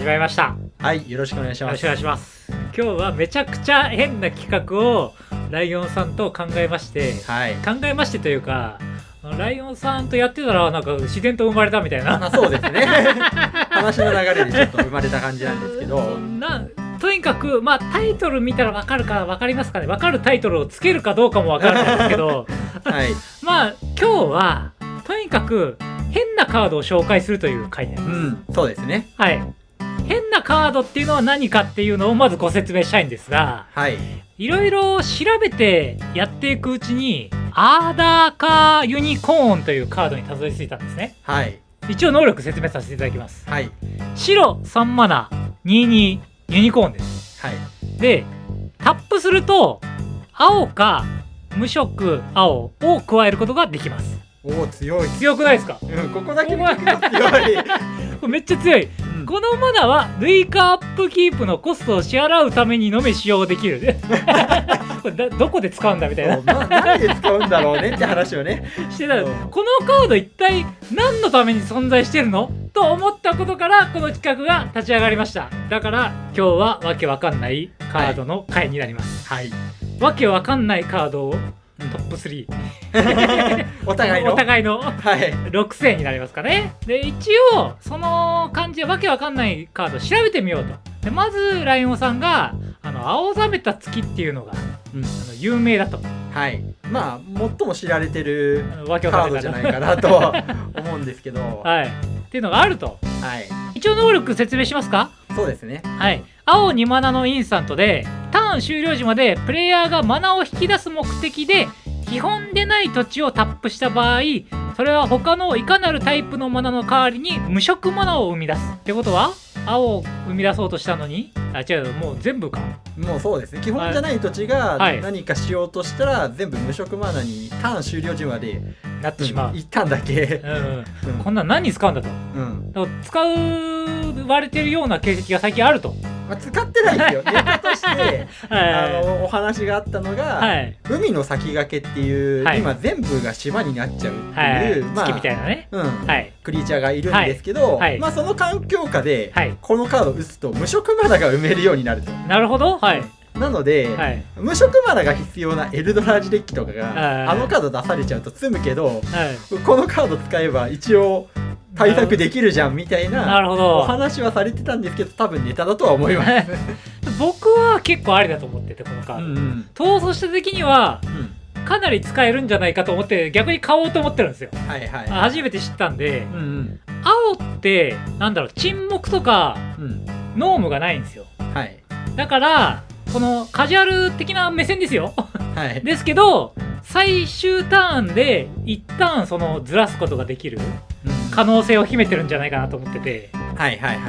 伺いました。はい、よろしくお願いします。よろしくお願いします。今日はめちゃくちゃ変な企画をライオンさんと考えまして、はい、考えましてというか、ライオンさんとやってたらなんか自然と生まれたみたいな。そうですね。話の流れでちょっと生まれた感じなんですけど、とにかく、タイトル見たら分かるか分かりますかね。分かるタイトルをつけるかどうかも分からないですけど、はい、今日はとにかく変なカードを紹介するという回になります。そうですね。はい。変なカードっていうのは何かっていうのをまずご説明したいんですが、はい。いろいろ調べてやっていくうちに、アーダーカーユニコーンというカードにたどり着いたんですね。はい。一応能力説明させていただきます。はい。白3マナ22ユニコーンです。はい。で、タップすると、青か無色青を加えることができます。おお、強い。強くないですか？ここだけ見てくと強い。これめっちゃ強い。このマナはルイカアップキープのコストを支払うためにのみ使用できる。これどこで使うんだみたいな。何で使うんだろうねって話をねしてた。このカード一体何のために存在してるのと思ったことからこの企画が立ち上がりました。だから今日はわけわかんないカードの回になります。はい。わけわかんないカードをトップ3お互いの、はい、6000になりますかね。で一応その感じでわけわかんないカードを調べてみようと。でまずライオンさんが青ざめた月っていうのが、有名だと。はい。最も知られてるカードじゃないかなと思うんですけど、はい、っていうのがあると。はい。一応能力説明しますか？そうですね。はい。青2マナのインスタントでターン終了時までプレイヤーがマナを引き出す目的で基本でない土地をタップした場合、それは他のいかなるタイプのマナの代わりに無色マナを生み出す。ってことは青を生み出そうとしたのに、違う、もう全部か。もうそうですね。基本じゃない土地が何かしようとしたら全部無色マナにターン終了時までなってしまう。一旦だけ。こんなん何に使うんだと。だから使われてるような形跡が最近あると。使ってないですよ。ネタとしてお話があったのが、海の先駆けっていう、今全部が島になっちゃうっていう、月みたいなね、クリーチャーがいるんですけど、その環境下でこのカードを打つと無色マナが埋めるようになると。なるほど。はい。なので、無色マナが必要なエルドラージデッキとかが、あのカード出されちゃうと積むけど、このカード使えば一応対策できるじゃんみたいなお話はされてたんですけど、多分ネタだとは思います。僕は結構ありだと思ってて、このカード、逃走した時には、かなり使えるんじゃないかと思って逆に買おうと思ってるんですよ。初めて知ったんで、青ってなんだろう、沈黙とか、ノームがないんですよ。だからこのカジュアル的な目線ですよ。ですけど最終ターンで一旦そのずらすことができる可能性を秘めてるんじゃないかなと思ってて、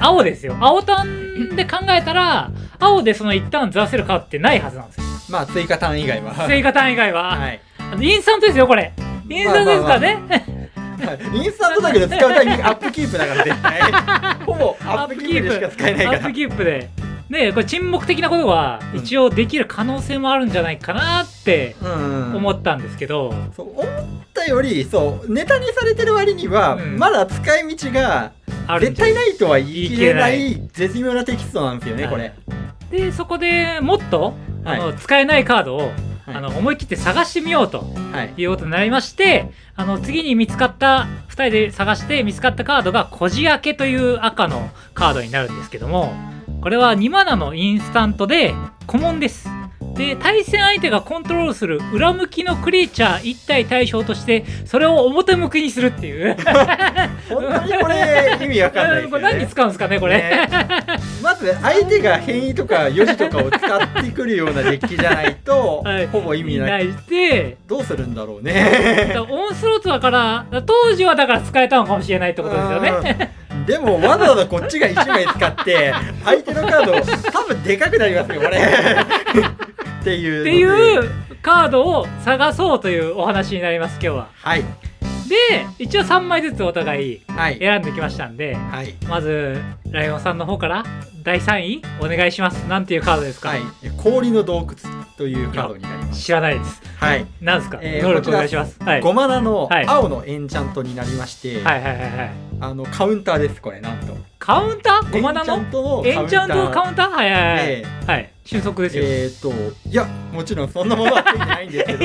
青ですよ。青ターンで考えたら青でその一旦ずらせるカードってないはずなんですよ。追加ターン以外は。追加ターン以外は、インスタントですよこれ。インスタントですからね。インスタントだけど使うタイミングアップキープだから絶対。ほぼアップキープでしか使えないから。アップキープで。ね、これ沈黙的なことは一応できる可能性もあるんじゃないかなって思ったんですけど、思ったよりネタにされてる割には、まだ使い道が絶対ないとは言い切れない絶妙なテキストなんですよね、これ。でそこでもっと使えないカードを思い切って探してみようということになりまして、次に見つかった2人で探して見つかったカードがこじ開けという赤のカードになるんですけども、これは2マナのインスタントでコモンです。で対戦相手がコントロールする裏向きのクリーチャー1体対象としてそれを表向きにするっていう。本当にこれ意味わかんないですよね。これ何に使うんですかねこれ。まず相手が変異とか4時とかを使ってくるようなデッキじゃないと、ほぼ意味ない。どうするんだろうね。オンスロートだから当時はだから使えたのかもしれないってことですよね。でもわざわざこっちが1枚使って相手のカード多分でかくなりますよこれ。っていうカードを探そうというお話になります今日は。で一応3枚ずつお互い選んできましたんで、まずライオンさんの方から第3位お願いします。なんていうカードですか？氷の洞窟というカードになります。知らないです。なんですか？能力お願いします。5マナの青のエンチャントになりまして、カウンターですこれ。なんとカウンター、駒名のエンチャントのカウンター、はいはいはい、はい、俊足ですよ。いやもちろんそんなものはついてないんですけど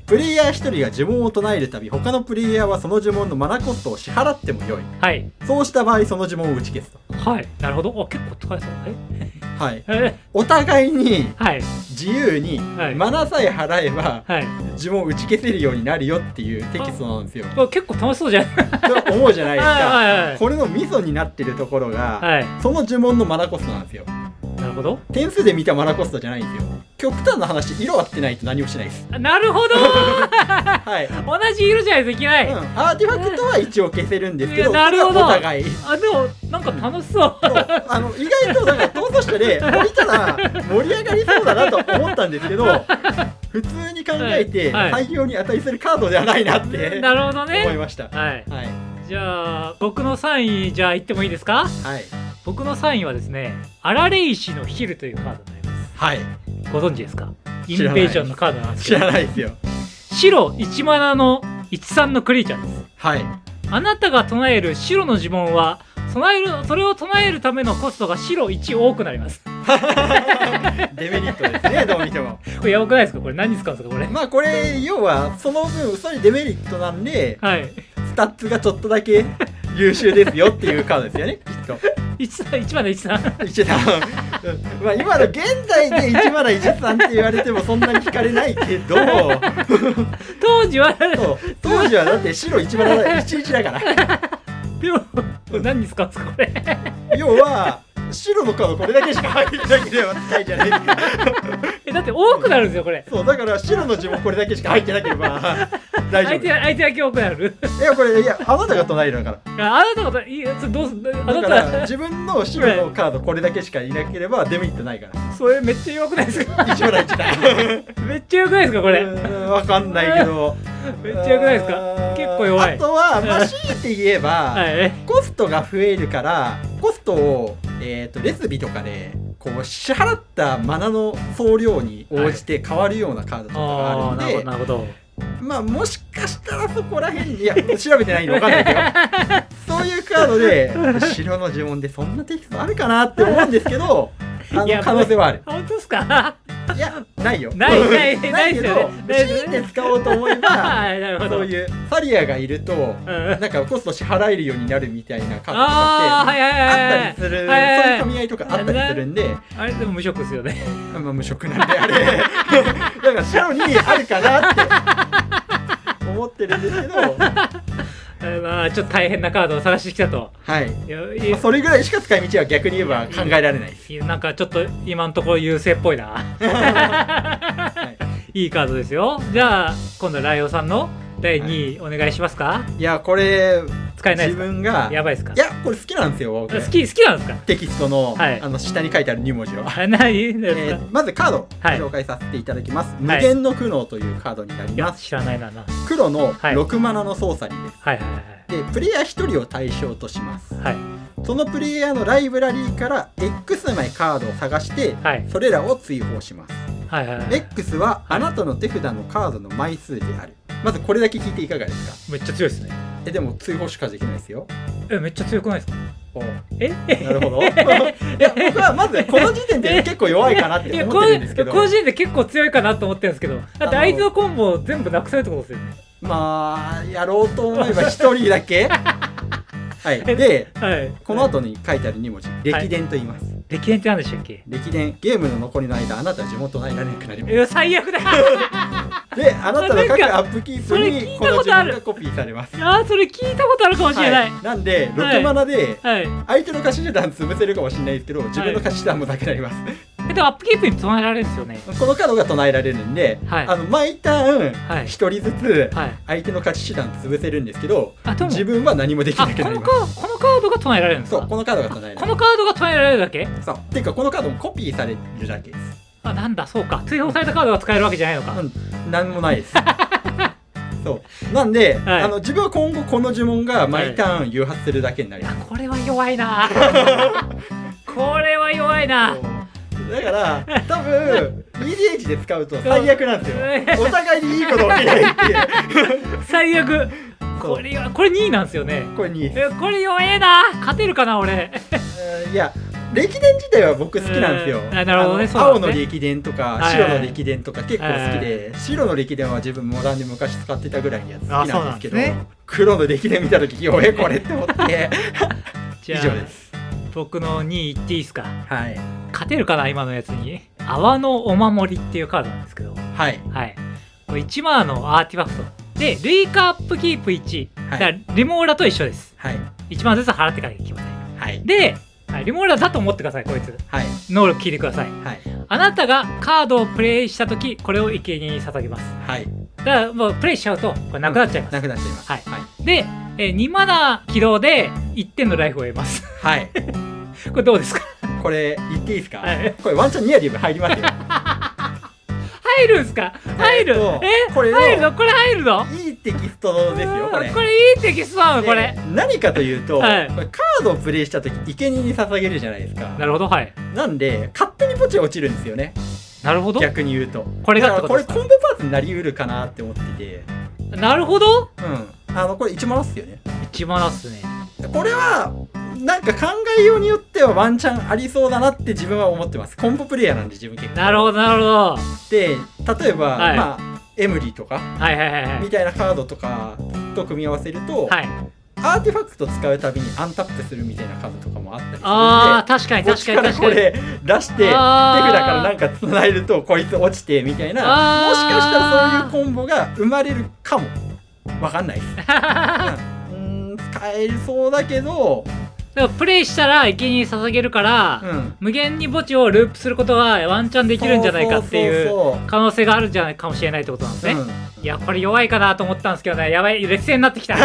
プレイヤー1人が呪文を唱えるたび他のプレイヤーはその呪文のマナコストを支払ってもよい、はい、そうした場合その呪文を打ち消すと。はい、なるほど。結構使えそう。はい、お互いに自由にマナさえ払えば呪文を打ち消せるようになるよっていうテキストなんですよ。結構楽しそうじゃないと思うじゃないですか。これのミソになってるところが、その呪文のマナコストなんですよ。なるほど。点数で見たマナコストじゃないんですよ。極端な話、色合ってないと何もしないです。なるほどはい、同じ色じゃできない、アーティファクトは一応消せるんですけど、なるほど、お互い。でもなんか楽しそう意外となんか逃走者で置いたら盛り上がりそうだなと思ったんですけど普通に考えて採用に値するカードではないなってなるほどね思いました。はい、はい、じゃあ僕の3位じゃあ言ってもいいですか。はい、僕の3位はですね、アラレイシのヒルというカードになります。はい、ご存知ですか。インベージョンのカードなんですけど。知らないですよ。白1マナの13のクリーチャーです。はい、あなたが唱える白の呪文はそれを唱えるためのコストが白1多くなりますデメリットですね、どう見ても。これやばくないですか。これ何に使うんですかこれ。まあこれ要はその分それデメリットなんで、はい、スタッツがちょっとだけ優秀ですよっていうカードですよね、きっと。1番の13まあ今の現在で1番の13って言われてもそんなに惹かれないけど当時はだって白1番の11だからでも何に使うんですかこれ。要は白のカードこれだけしか入ってなければ使いじゃないですかだって多くなるんですよこれ。そうだから白の呪文これだけしか入ってなければ大丈夫。相手だけ多くなる。これあなたが唱えるだから。あなたがどうすだから自分の白のカードこれだけしかいなければデメリットないから。それめっちゃ弱くないですか。一番大事だめっちゃ弱くないですかこれ。わかんないけどめっちゃ弱くないですか。結構弱い。あとはまあ強いて言えばコストが増えるからコストをレスビとかでこう支払ったマナの総量に応じて変わるようなカードとかがあるんで、なるほど。まあもしかしたらそこら辺調べてないんで分かんないけどそういうカードで白の呪文でそんなテキストあるかなって思うんですけ可能性はある。本当ですか。いやないよ。ないけど強いて使おうと思えばそういうサリアがいるとなんかコスト支払えるようになるみたいなカードとかってあったりする、そういう噛み合いとかあったりするんで。あれでも無色ですよね。まあ無色なんであれだから白にあるかなって思ってるんですけどまあちょっと大変なカードを探してきたと。はい、それぐらいしか使い道は逆に言えば考えられないです。なんかちょっと今のところ優勢っぽいな、はい、いいカードですよ。じゃあ今度ライオンさんの第2位お願いしますか。いやこれ使えないですか。自分がやばいですか。いやこれ好きなんですよ。好きなんですか。テキストの、下に書いてある2文字をまずカードを紹介させていただきます。無限の苦悩というカードになります。知らないな。黒の6マナの操作にです。でプレイヤー1人を対象とします。そのプレイヤーのライブラリーから X 枚カードを探してそれらを追放します。X はあなたの手札のカードの枚数である。まずこれだけ聞いていかがですか。めっちゃ強いですね。でも追放しかできないですよ。めっちゃ強くないですか。なるほど。いや僕はまずこの時点で結構弱いかなって思ってるんですけど、この時点で結構強いかなと思ってるんですけど、だって相手のコンボを全部なくせるってことですよね。まあやろうと思えば1人だけはい、で、この後に書いてある2文字歴伝と言います。歴伝って何でしたっけ。歴伝、ゲームの残りの間あなたは地元になれなくなります。最悪だで、あなたの各アップキープにこの呪文がコピーされます。それ聞いたことあるかもしれない。なんで6マナで相手の貸し手段潰せるかもしれないですけど、自分の貸し手段もなくなります。でもアップキープに唱えられるんですよね。このカードが唱えられるんで、毎ターン1人ずつ相手の勝ち手段潰せるんですけど、自分は何もできなくなります。このカードが唱えられるんですか。そう、このカードが唱えられる。このカードが唱えられるだけ。そうっていうかこのカードもコピーされるだけです。なんだそうか、追放されたカードが使えるわけじゃないのか。なんもないですそうなんで、自分は今後この呪文が毎ターン誘発するだけになります。これは弱いなこれは弱いな。だから多分 EDH で使うと最悪なんですよ。お互いにいいこと起きないっていう最悪。これ2位なんですよね。これ2位。これ弱えな。勝てるかな俺。いや歴伝自体は僕好きなんですよ。なるほどね。青の歴伝とか白の歴伝とか結構好きで、白の歴伝は自分モダンで昔使ってたぐらいのやつ好きなんですけど、黒の歴伝見た時弱えこれって思って以上です。僕の2位いっていいですか。はい。勝てるかな今のやつに。泡のお守りっていうカードなんですけど、はいこれ1マナのアーティファクトでルイカアップキープ1、だからリモーラと一緒です。1マナずつ払っていかなきゃいけません。でリモーラだと思ってください。こいつ、能力聞いてください。あなたがカードをプレイした時これを生贄に捧げます。だからもうプレイしちゃうとこれなくなっちゃいます。なくなっちゃいます。で、2マナ起動で1点のライフを得ます。これどうですか。これ言っていいですか。これワンチャンニアリブ入りますよ。入るんすか。入る。これ入るの。これ入るの。いいテキストですよ。これいいテキストなの。これ何かというと、これカードをプレイした時生贄に捧げるじゃないですか。なるほど。なんで勝手に墓地落ちるんですよね。なるほど。逆に言うとこれがこれコンボパーツになりうるかなって思ってて。なるほど。これ1マナっすよね。1マナっすね。これはなんか考えようによってはワンチャンありそうだなって自分は思ってます。コンボプレイヤーなんで自分結構。なるほど。で例えば、エムリとかみたいなカードとかと組み合わせると、アーティファクト使うたびにアンタップするみたいなカードとかもあったりするんで、確かにこれ出して手札からなんか繋えるとこいつ落ちてみたいな、もしかしたらそういうコンボが生まれるかもわかんないです。使えそうだけど。プレイしたら生贄に捧げるから、無限に墓地をループすることがワンチャンできるんじゃないかっていう可能性があるんじゃないかもしれないってことなんですね。いやこれ弱いかなと思ったんですけどね。やばい劣勢になってきた。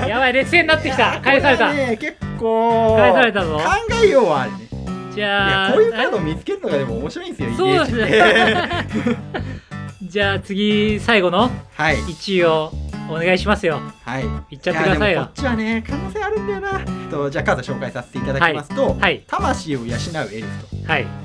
やばい劣勢になってきた。返された。結構返されたぞ。考えようはあるね。じゃあこういうカードを見つけるのがでも面白いんですよ。そうですね。じゃあ次最後の1位をお願いしますよ。いっちゃってくださいよ。こっちはね可能性あるんだよな。じゃあカード紹介させていただきますと、魂を養うエルフと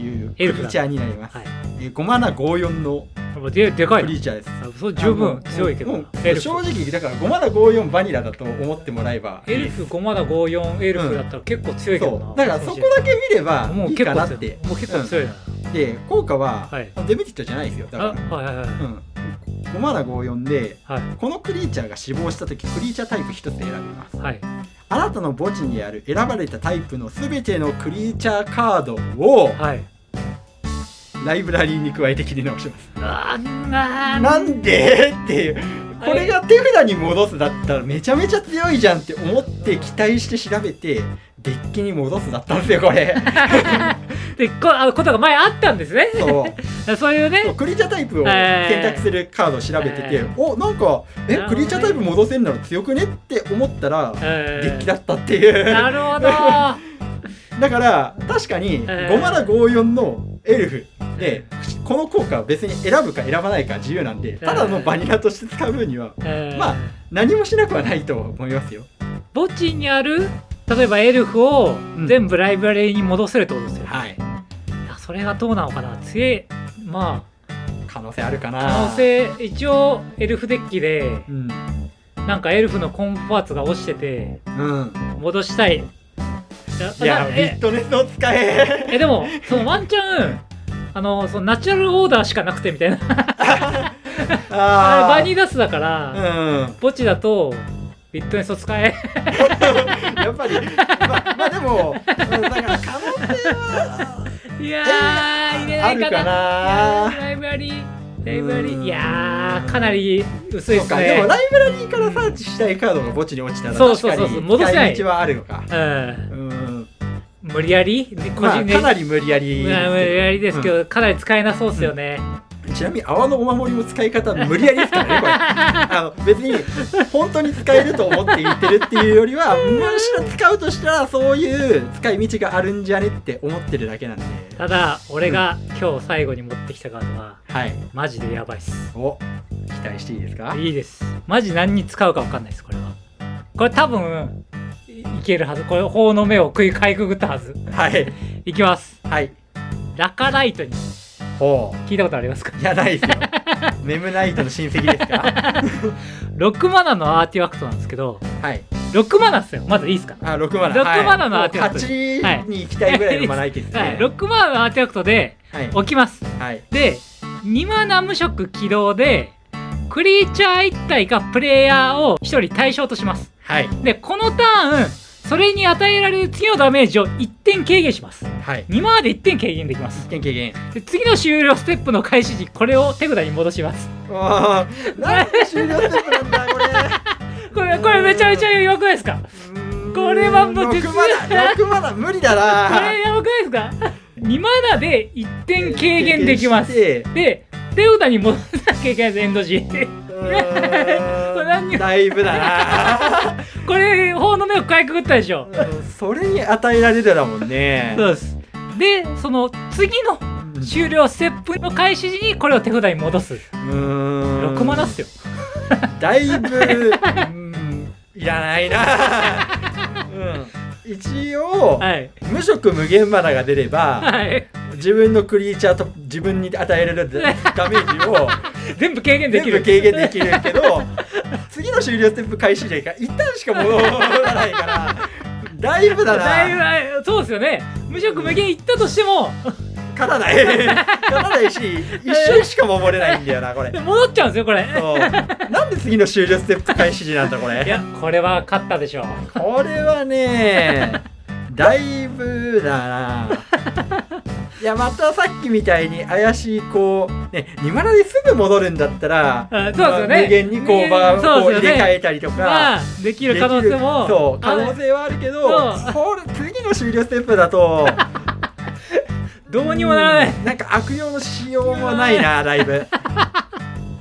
いうクリーチャーになります。5マナ54のでかいクリーチャーです。そう十分強いけど、正直だから5マナ54バニラだと思ってもらえば。エルフ5マナ54エルフだったら結構強いけどな。だからそこだけ見ればいいかなって。もう結構強いな。で効果はデメリットじゃないですよ。だから5マナ54で、このクリーチャーが死亡した時クリーチャータイプ1つ選べます。あなたの墓地にある選ばれたタイプの全てのクリーチャーカードを、ライブラリーに加えて切り直します。なんでっていう。これが手札に戻すだったらめちゃめちゃ強いじゃんって思って期待して調べてデッキに戻すだったんですよこれ。でことが前あったんですね。そういうねクリーチャータイプを選択するカードを調べてて、なんかクリーチャータイプ戻せるなら強くねって思ったらデッキだったっていう。なるほど。だから確かに5マナ54のエルフでこの効果は別に選ぶか選ばないか自由なんで、ただのバニラとして使う分にはまあ何もしなくはないと思いますよ。墓地にある例えばエルフを全部ライブラリーに戻せるってことですよ。それがどうなのかな。強い。まあ可能性あるかな。可能性一応エルフデッキで、なんかエルフのコンボパーツが落ちてて、戻したい。いやフィットネスを使え。でもそのワンチャンそのナチュラルオーダーしかなくてみたいな。バニーダスだから、墓地だとフィットネスを使え。やっぱりまあでもだから可能性はいや入れないかな。ライブラリーいやかなり薄いですね。でもライブラリーからサーチしたいカードが墓地に落ちたら確かに使い道はあるのか。無理やりかなり無理やりですけど、かなり使えなそうですよね。ちなみに泡のお守りも使い方無理やりですからねこれ。別に本当に使えると思って言ってるっていうよりは、むしろ使うとしたらそういう使い道があるんじゃねって思ってるだけなんで。ただ俺が今日最後に持ってきたカードは、マジでやばいっす。期待していいですか。いいです。マジ何に使うか分かんないです。これ多分いけるはず。これ法の目をかいくぐったはず。いきます。ラカライトに聞いたことありますか。いやないですよ。メムナイトの親戚ですか6マナのアーティファクトなんですけど、はい、6マナっすよ。まずいいですか。6マナ、6マナのアーティファクト、8に行きたいぐらいのマナイティですね、はい、6マナのアーティファクトで置きます、はい、で2マナ無色起動でクリーチャー1体がプレイヤーを1人対象とします、はい、でこのターンそれに与えられる次のダメージを1点軽減します、はい、2マナで1点軽減できます。1点軽減で次の終了ステップの開始時これを手札に戻します。ああ、なんで終了ステップなんだこれめちゃめちゃ弱くないですか。これはもう6マナ無理だな。これやばくないですか。2マナで1点軽減できます。で手札に戻さなきゃいけないです。エンド時だいぶだなこれ法の目をかいくぐったでしょ、それに与えられるだもんね。そうです。でその次の終了ステップの開始時にこれを手札に戻す。6マナっすよだいぶいらないな一応、はい、無色無限マナが出れば、はい、自分のクリーチャーと自分に与えられるダメージを全部軽減できるけど次の終了ステップ開始で一旦しか戻らないからだいぶだな。そうですよね。無色無限いったとしても勝たないし一瞬しか守れないんだよなこれ。戻っちゃうんですよこれ。そうなんで次の終了ステップ開始時なんだこれ。いやこれは勝ったでしょう。これはねだいぶだな。いやまたさっきみたいに怪しいこうね2マナですぐ戻るんだったら、そうですよね、無限にこう場を入れ替えたりとかできる可能性もそう可能性はあるけど、次の終了ステップだとどうにもならない。なんか悪用のしようもないなだいぶ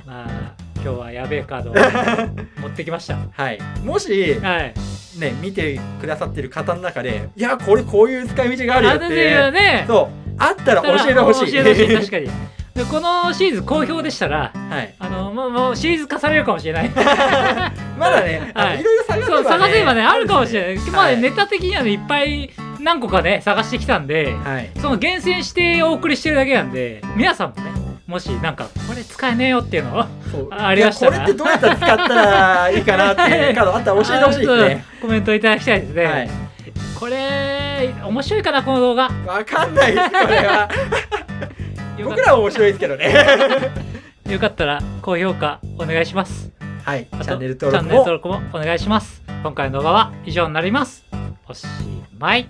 まあ今日はやべえカードを持ってきました。はい、もし、はいね、見てくださってる方の中でいやこれこういう使い道があるよって、そうあったら教えてほしい。確かに。でこのシリーズ好評でしたら、はい、もうシリーズ化されるかもしれないまだね、はい、いろいろ探せばねあるかもしれない。まあネタ的にはねいっぱい何個かね探してきたんで、はい、その厳選してお送りしてるだけなんで皆さんもねもしなんかこれ使えねえよっていうのありましたらこれってどうやったら使ったらいいかなっていうカードあったら教えてほしいですね。コメントいただきたいですね、はい、これ面白いかなこの動画。わかんないですこれは僕らは面白いですけどねよかったら高評価お願いします。はい、チャンネル登録もお願いします。今回の動画は以上になります。おしまい。